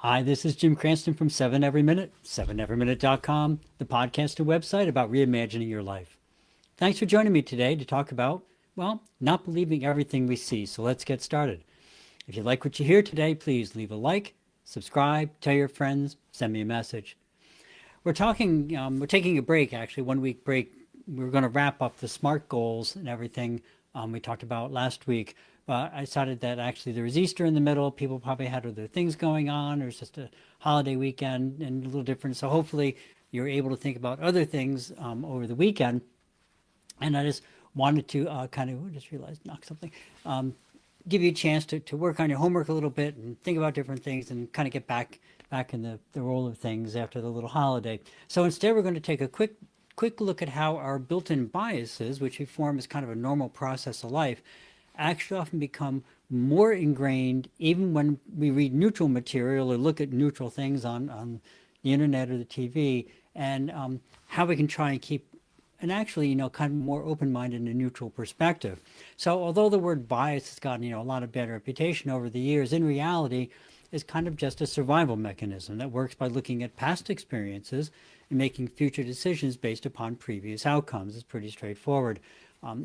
Hi, this is Jim Cranston from 7 Every Minute, 7everyminute.com, the podcast and website about reimagining your life. Thanks for joining me today to talk about, well, not believing everything we see. So let's get started. If you like what you hear today, please leave a like, subscribe, tell your friends, send me a message. We're taking a break, actually, 1 week break. We're going to wrap up the SMART goals and everything we talked about last week. I decided that actually there was Easter in the middle. People probably had other things going on. It was just a holiday weekend and a little different. So hopefully you're able to think about other things over the weekend. And I just wanted to just realized knock something. Give you a chance to work on your homework a little bit and think about different things and kind of get back in the role of things after the little holiday. So instead, we're going to take a quick look at how our built-in biases, which we form as kind of a normal process of life, actually often become more ingrained even when we read neutral material or look at neutral things on the internet or the TV, and how we can try and keep and actually, kind of more open-minded and neutral perspective. So although the word bias has gotten, a lot of bad reputation over the years, in reality, it's kind of just a survival mechanism that works by looking at past experiences and making future decisions based upon previous outcomes. It's pretty straightforward.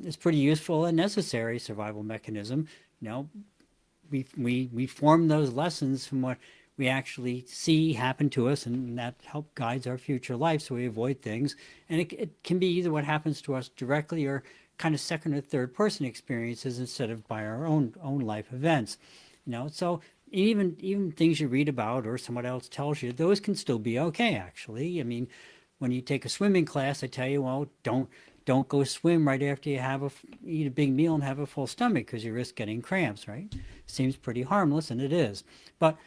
It's pretty useful and necessary survival mechanism. You know, we form those lessons from what we actually see happen to us, and that help guides our future life so we avoid things. And it can be either what happens to us directly or kind of second or third person experiences instead of by our own life events. So even things you read about or someone else tells you, those can still be okay, actually. I mean, when you take a swimming class, I tell you, well, don't go swim right after you eat a big meal and have a full stomach because you risk getting cramps, right? Seems pretty harmless, and it is. But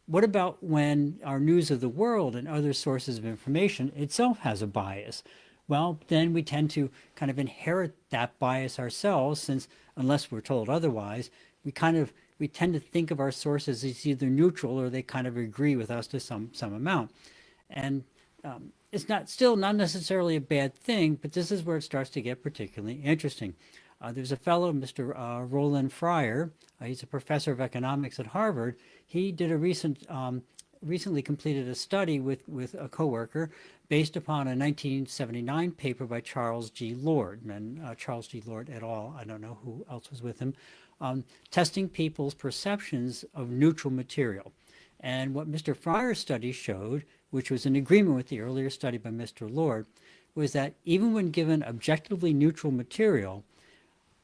what about when our news of the world and other sources of information itself has a bias? Well, then we tend to kind of inherit that bias ourselves, since unless we're told otherwise, we tend to think of our sources as either neutral or they kind of agree with us to some amount. And it's not necessarily a bad thing, but this is where it starts to get particularly interesting. There's a fellow, Mr. Roland Fryer. He's a professor of economics at Harvard. He did recently completed a study with a coworker based upon a 1979 paper by Charles G. Lord, and Charles G. Lord et al. I don't know who else was with him, testing people's perceptions of neutral material. And what Mr. Fryer's study showed, which was in agreement with the earlier study by Mr. Lord, was that even when given objectively neutral material,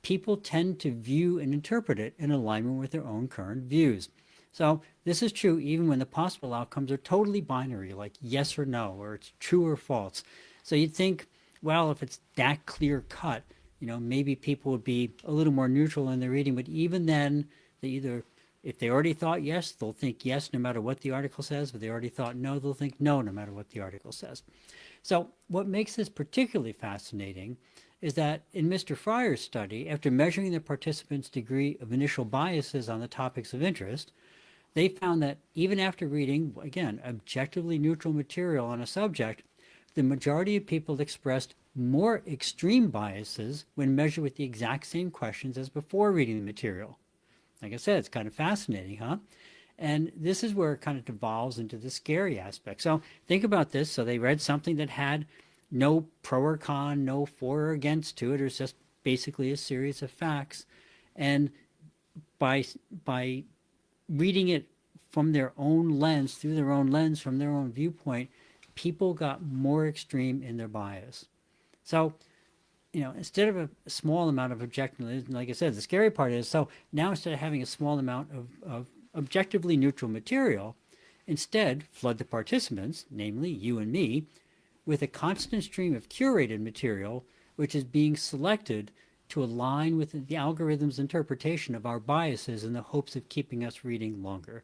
people tend to view and interpret it in alignment with their own current views. So this is true even when the possible outcomes are totally binary, like yes or no, or it's true or false. So you'd think, well, if it's that clear cut, maybe people would be a little more neutral in their reading. But even then, if they already thought yes, they'll think yes no matter what the article says. If they already thought no, they'll think no no matter what the article says. So what makes this particularly fascinating is that in Mr. Fryer's study, after measuring the participants' degree of initial biases on the topics of interest, they found that even after reading, again, objectively neutral material on a subject, the majority of people expressed more extreme biases when measured with the exact same questions as before reading the material. Like I said, it's kind of fascinating, huh? And this is where it kind of devolves into the scary aspect. So think about this. So they read something that had no pro or con, no for or against to it. It was just basically a series of facts. And by reading it from their own lens, through their own lens, from their own viewpoint, people got more extreme in their bias. So, instead of a small amount of objectively, like I said, the scary part is, so now instead of having a small amount of objectively neutral material, instead flood the participants, namely you and me, with a constant stream of curated material, which is being selected to align with the algorithm's interpretation of our biases in the hopes of keeping us reading longer.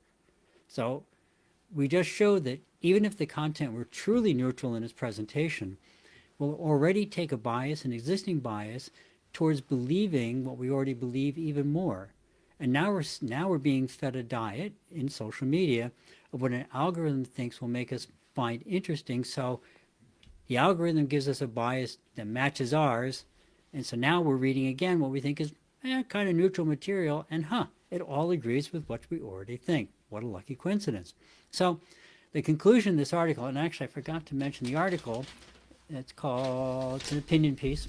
So we just showed that even if the content were truly neutral in its presentation, we'll already take a bias, an existing bias, towards believing what we already believe even more. And now we're being fed a diet in social media of what an algorithm thinks will make us find interesting. So the algorithm gives us a bias that matches ours, and so now we're reading again what we think is kind of neutral material, and it all agrees with what we already think. What a lucky coincidence. So the conclusion of this article, and actually I forgot to mention the article, it's an opinion piece.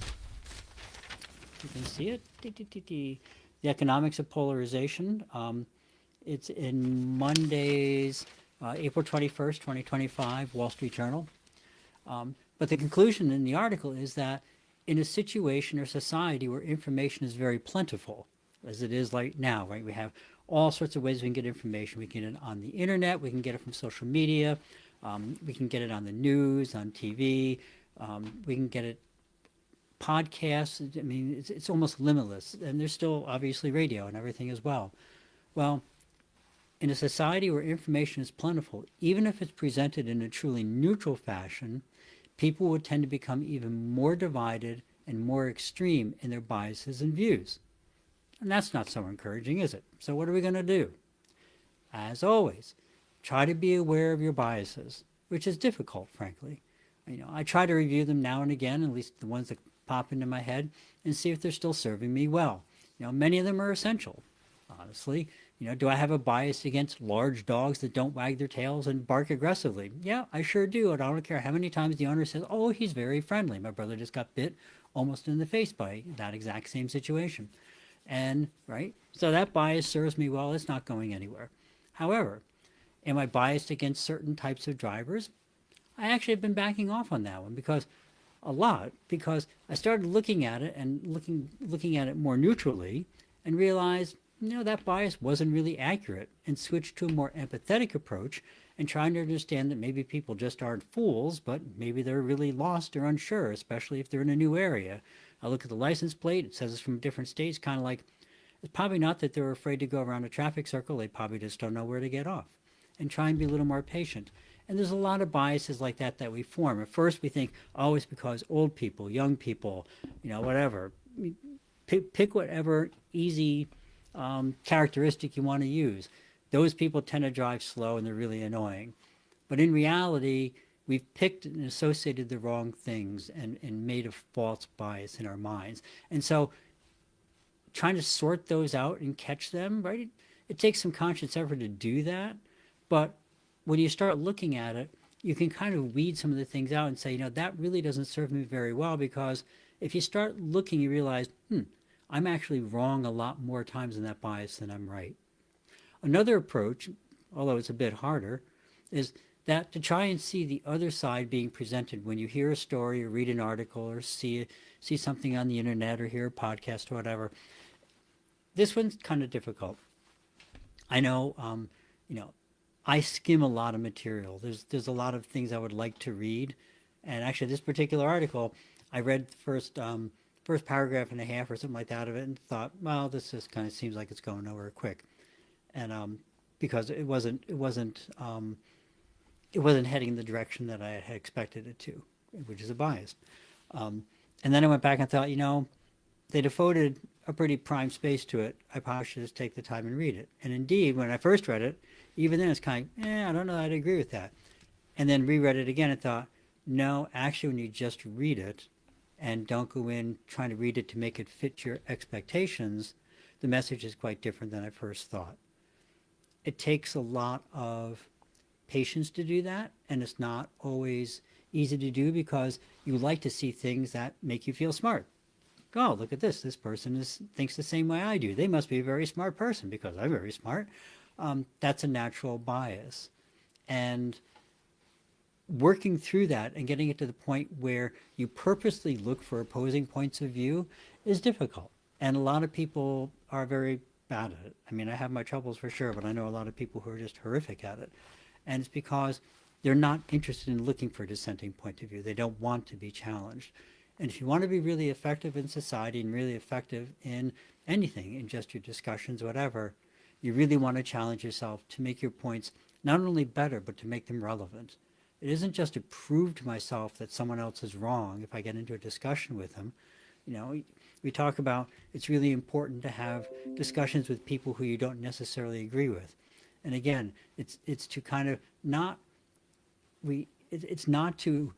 You can see it. The Economics of Polarization. It's in Monday's April 21st, 2025, Wall Street Journal. But the conclusion in the article is that in a situation or society where information is very plentiful, as it is like now, right? We have all sorts of ways we can get information. We can get it on the internet. We can get it from social media. We can get it on the news, on TV. We can get it podcasts. I mean, it's almost limitless. And there's still obviously radio and everything as well. Well, in a society where information is plentiful, even if it's presented in a truly neutral fashion, people would tend to become even more divided and more extreme in their biases and views. And that's not so encouraging, is it? So what are we going to do? As always, try to be aware of your biases, which is difficult, frankly. I try to review them now and again, at least the ones that pop into my head, and see if they're still serving me well. Many of them are essential, honestly. Do I have a bias against large dogs that don't wag their tails and bark aggressively? Yeah, I sure do. And I don't care how many times the owner says, oh, he's very friendly. My brother just got bit almost in the face by that exact same situation. And, right, so that bias serves me well. It's not going anywhere. However, am I biased against certain types of drivers? I actually have been backing off on that one because I started looking at it and looking at it more neutrally and realized that bias wasn't really accurate, and switched to a more empathetic approach and trying to understand that maybe people just aren't fools, but maybe they're really lost or unsure, especially if they're in a new area. I look at the license plate, it says it's from different states, kind of like, it's probably not that they're afraid to go around a traffic circle, they probably just don't know where to get off. And try and be a little more patient. And there's a lot of biases like that we form. At first we think, oh, it's because old people, young people, whatever. Pick whatever easy characteristic you want to use. Those people tend to drive slow and they're really annoying. But in reality, we've picked and associated the wrong things and made a false bias in our minds. And so trying to sort those out and catch them, right? It takes some conscious effort to do that. But when you start looking at it, you can kind of weed some of the things out and say, that really doesn't serve me very well, because if you start looking, you realize, I'm actually wrong a lot more times in that bias than I'm right. Another approach, although it's a bit harder, is that to try and see the other side being presented when you hear a story or read an article or see something on the internet or hear a podcast or whatever. This one's kind of difficult. I know, I skim a lot of material. There's a lot of things I would like to read, and actually this particular article, I read the first paragraph and a half or something like that of it and thought, well, this just kind of seems like it's going nowhere quick. And because it wasn't heading in the direction that I had expected it to, which is a bias. And then I went back and thought, they devoted a pretty prime space to it. I probably should just take the time and read it. And indeed, when I first read it, even then it's kind of, I don't know, I'd agree with that. And then reread it again and thought, no, actually, when you just read it and don't go in trying to read it to make it fit your expectations, the message is quite different than I first thought. It takes a lot of patience to do that, and it's not always easy to do because you like to see things that make you feel smart. Oh, look at this. This person thinks the same way I do. They must be a very smart person because I'm very smart. That's a natural bias. And working through that and getting it to the point where you purposely look for opposing points of view is difficult. And a lot of people are very bad at it. I mean, I have my troubles for sure, but I know a lot of people who are just horrific at it. And it's because they're not interested in looking for a dissenting point of view. They don't want to be challenged. And if you want to be really effective in society and really effective in anything, in just your discussions, whatever, you really want to challenge yourself to make your points not only better, but to make them relevant. It isn't just to prove to myself that someone else is wrong if I get into a discussion with them. We talk about it's really important to have discussions with people who you don't necessarily agree with. And again, it's to kind of not, it's not to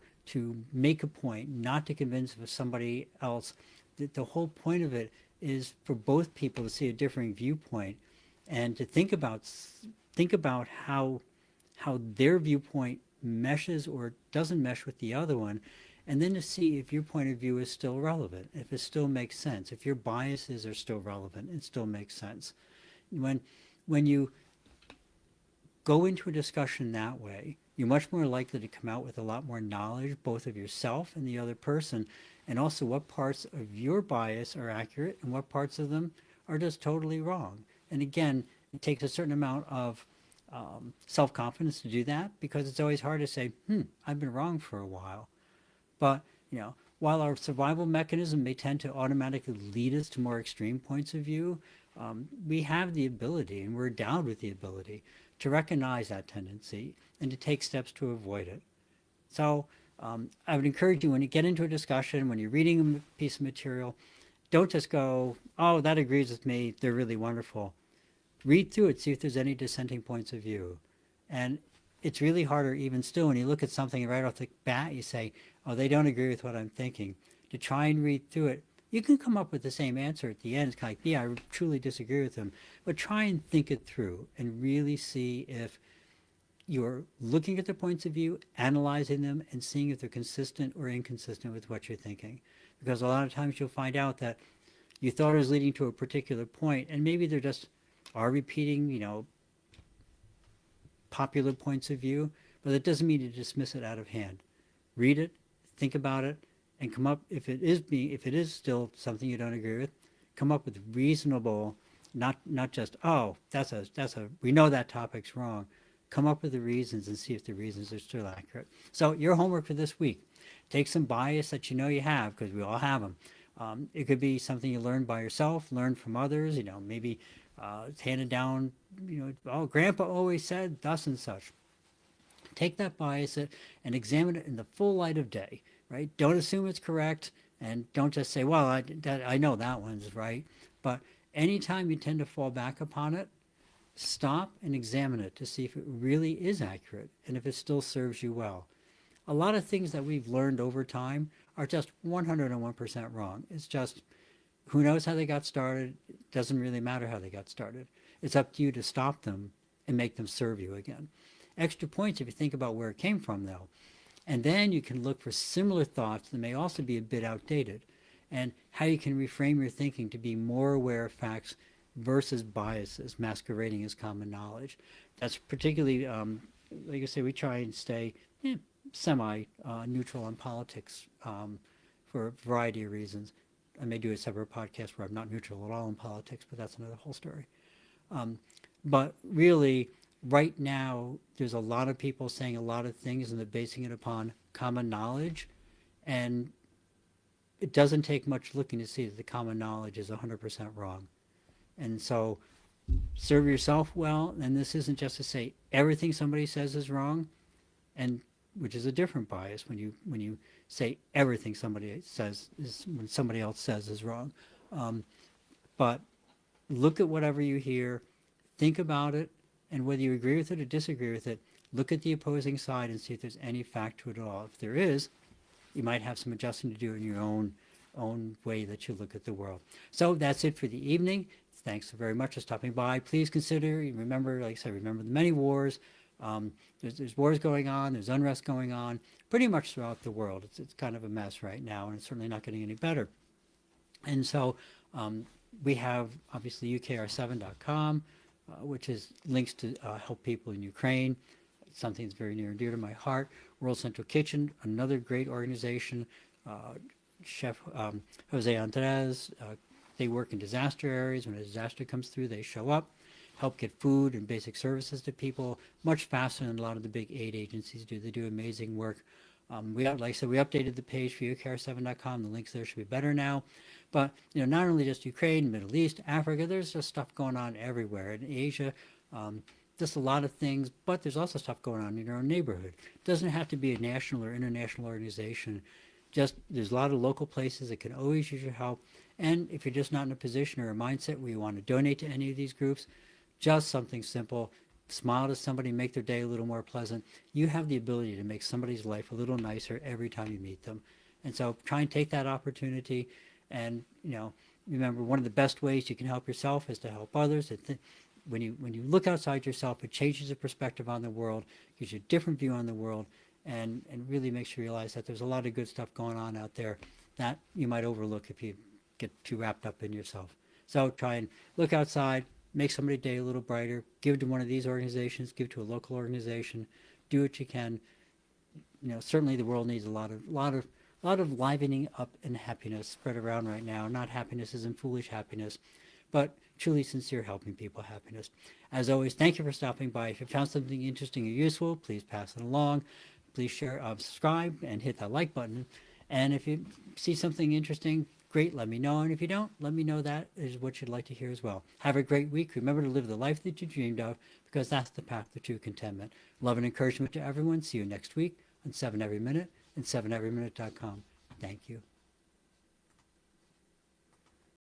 make a point, not to convince somebody else. The whole point of it is for both people to see a differing viewpoint and to think about how their viewpoint meshes or doesn't mesh with the other one, and then to see if your point of view is still relevant, if it still makes sense, if your biases are still relevant and still make sense. When when you go into a discussion that way, you're much more likely to come out with a lot more knowledge, both of yourself and the other person, and also what parts of your bias are accurate and what parts of them are just totally wrong. And again, it takes a certain amount of self-confidence to do that, because it's always hard to say, I've been wrong for a while. But, while our survival mechanism may tend to automatically lead us to more extreme points of view, we have the ability, and we're endowed with the ability, to recognize that tendency and to take steps to avoid it. So I would encourage you, when you get into a discussion, when you're reading a piece of material, don't just go, oh, that agrees with me, they're really wonderful. Read through it, see if there's any dissenting points of view. And it's really harder, even still, when you look at something right off the bat, you say, oh, they don't agree with what I'm thinking. To try and read through it, you can come up with the same answer at the end. It's kind of like, yeah, I truly disagree with them. But try and think it through and really see if you're looking at the points of view, analyzing them, and seeing if they're consistent or inconsistent with what you're thinking. Because a lot of times you'll find out that you thought it was leading to a particular point, and maybe they're just are repeating, popular points of view, but that doesn't mean to dismiss it out of hand. Read it, think about it, and come up, if it is still something you don't agree with, come up with reasonable, not just, oh, we know that topic's wrong. Come up with the reasons and see if the reasons are still accurate. So your homework for this week: take some bias that you know you have, because we all have them. It could be something you learned by yourself, learn from others, maybe it's handed down, oh, grandpa always said thus and such. Take that bias and examine it in the full light of day, right? Don't assume it's correct, and don't just say, well, I know that one's right. But anytime you tend to fall back upon it, stop and examine it to see if it really is accurate and if it still serves you well. A lot of things that we've learned over time are just 101% wrong. It's just, who knows how they got started? It doesn't really matter how they got started. It's up to you to stop them and make them serve you again. Extra points if you think about where it came from, though. And then you can look for similar thoughts that may also be a bit outdated, and how you can reframe your thinking to be more aware of facts versus biases masquerading as common knowledge. That's particularly, like I say, we try and stay semi neutral on politics for a variety of reasons. I may do a separate podcast where I'm not neutral at all in politics, but that's another whole story. But really, right now, there's a lot of people saying a lot of things and they're basing it upon common knowledge. And it doesn't take much looking to see that the common knowledge is 100% wrong. And so serve yourself well. And this isn't just to say everything somebody says is wrong, and which is a different bias when you say everything somebody says is when somebody else says is wrong. But look at whatever you hear, think about it, and whether you agree with it or disagree with it, look at the opposing side and see if there's any fact to it at all. If there is, you might have some adjusting to do in your own way that you look at the world. So that's it for the evening. Thanks very much for stopping by. Please consider, remember, like I said, remember the many wars. There's wars going on, there's unrest going on, pretty much throughout the world. It's kind of a mess right now, and it's certainly not getting any better. And so we have, obviously, ukr7.com, which is links to help people in Ukraine. It's something that's very near and dear to my heart. World Central Kitchen, another great organization. Chef Jose Andres, they work in disaster areas. When a disaster comes through, they show up, help get food and basic services to people much faster than a lot of the big aid agencies do. They do amazing work. Like I said, we updated the page for ukr7.com. The links there should be better now. But not only just Ukraine, Middle East, Africa, there's just stuff going on everywhere. In Asia, just a lot of things, but there's also stuff going on in your own neighborhood. It doesn't have to be a national or international organization. Just there's a lot of local places that can always use your help. And if you're just not in a position or a mindset where you want to donate to any of these groups, just something simple. Smile to somebody, make their day a little more pleasant. You have the ability to make somebody's life a little nicer every time you meet them. And so try and take that opportunity. And, remember, one of the best ways you can help yourself is to help others. when you look outside yourself, it changes your perspective on the world, gives you a different view on the world, and really makes you realize that there's a lot of good stuff going on out there that you might overlook if you get too wrapped up in yourself. So try and look outside, make somebody's day a little brighter, give to one of these organizations, give to a local organization, do what you can. Certainly the world needs a lot of livening up and happiness spread around right now. Not happiness isn't foolish happiness, but truly sincere helping people happiness. As always, thank you for stopping by. If you found something interesting or useful, please pass it along. Please share, subscribe, and hit that like button. And if you see something interesting, great, let me know. And if you don't, let me know that is what you'd like to hear as well. Have a great week. Remember to live the life that you dreamed of, because that's the path to true contentment. Love and encouragement to everyone. See you next week on 7 Every Minute and 7everyminute.com. Thank you.